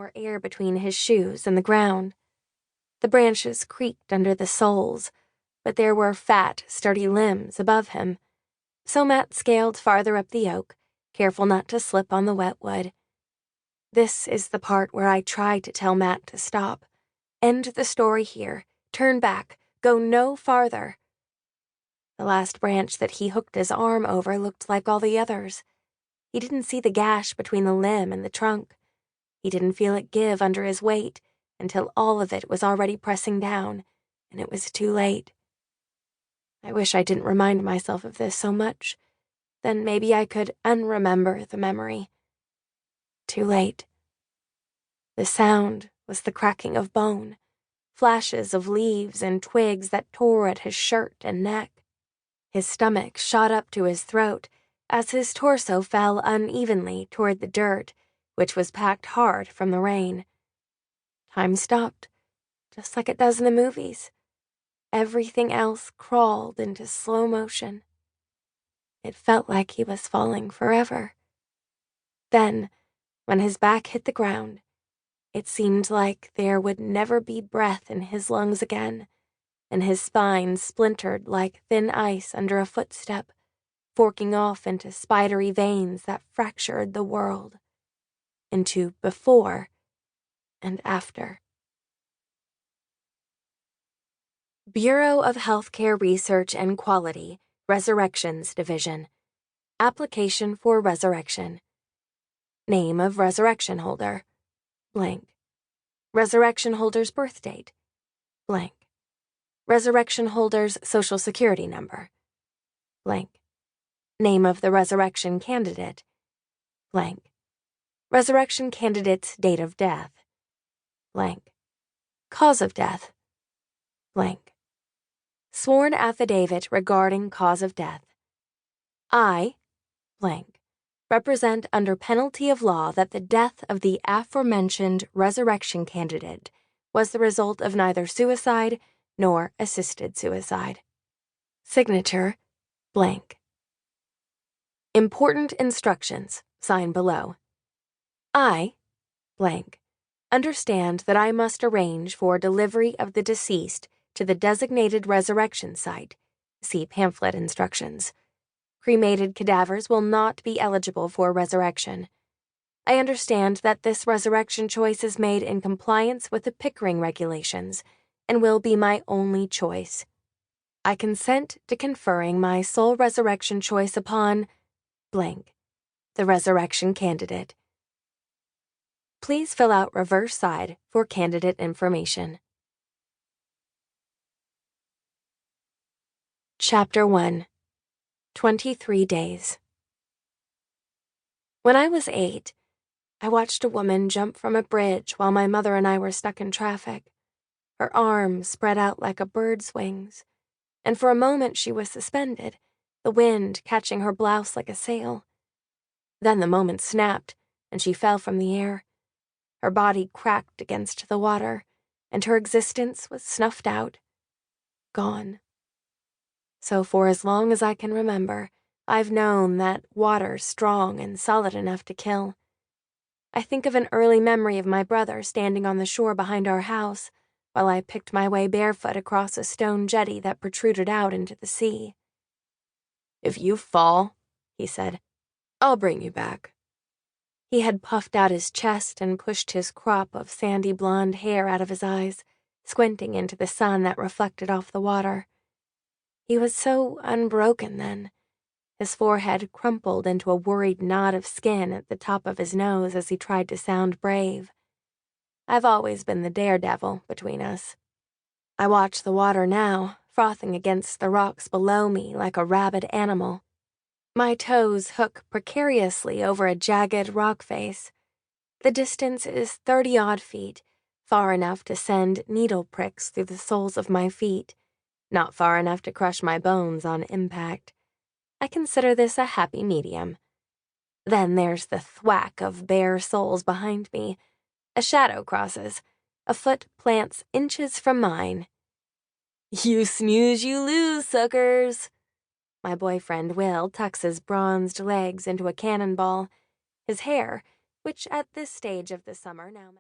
more air between his shoes and the ground. The branches creaked under the soles, but there were fat, sturdy limbs above him. So Matt scaled farther up the oak, careful not to slip on the wet wood. This is the part where I try to tell Matt to stop. End the story here. Turn back. Go no farther. The last branch that he hooked his arm over looked like all the others. He didn't see the gash between the limb and the trunk. He didn't feel it give under his weight until all of it was already pressing down, and it was too late. I wish I didn't remind myself of this so much. Then maybe I could unremember the memory. Too late. The sound was the cracking of bone, flashes of leaves and twigs that tore at his shirt and neck. His stomach shot up to his throat as his torso fell unevenly toward the dirt, which was packed hard from the rain. Time stopped, just like it does in the movies. Everything else crawled into slow motion. It felt like he was falling forever. Then, when his back hit the ground, it seemed like there would never be breath in his lungs again, and his spine splintered like thin ice under a footstep, forking off into spidery veins that fractured the world, into before and after. Bureau of Healthcare Research and Quality, Resurrections Division. Application for resurrection. Name of resurrection holder. Blank. Resurrection holder's birth date. Blank. Resurrection holder's social security number. Blank. Name of the resurrection candidate. Blank. Resurrection candidate's date of death. Blank. Cause of death. Blank. Sworn affidavit regarding cause of death. I, blank, represent under penalty of law that the death of the aforementioned resurrection candidate was the result of neither suicide nor assisted suicide. Signature, blank. Important instructions, sign below. I, blank, understand that I must arrange for delivery of the deceased to the designated resurrection site. See pamphlet instructions. Cremated cadavers will not be eligible for resurrection. I understand that this resurrection choice is made in compliance with the Pickering regulations and will be my only choice. I consent to conferring my sole resurrection choice upon blank, the resurrection candidate. Please fill out reverse side for candidate information. Chapter 1. 23 Days. When I was 8, I watched a woman jump from a bridge while my mother and I were stuck in traffic. Her arms spread out like a bird's wings, and for a moment she was suspended, the wind catching her blouse like a sail. Then the moment snapped, and she fell from the air. Her body cracked against the water, and her existence was snuffed out. Gone. So for as long as I can remember, I've known that water's strong and solid enough to kill. I think of an early memory of my brother standing on the shore behind our house while I picked my way barefoot across a stone jetty that protruded out into the sea. "If you fall," he said, "I'll bring you back." He had puffed out his chest and pushed his crop of sandy blonde hair out of his eyes, squinting into the sun that reflected off the water. He was so unbroken then. His forehead crumpled into a worried knot of skin at the top of his nose as he tried to sound brave. I've always been the daredevil between us. I watch the water now, frothing against the rocks below me like a rabid animal. My toes hook precariously over a jagged rock face. The distance is 30-odd feet, far enough to send needle pricks through the soles of my feet, not far enough to crush my bones on impact. I consider this a happy medium. Then there's the thwack of bare soles behind me. A shadow crosses. A foot plants inches from mine. "You snooze, you lose, suckers." My boyfriend Will tucks his bronzed legs into a cannonball. His hair, which at this stage of the summer now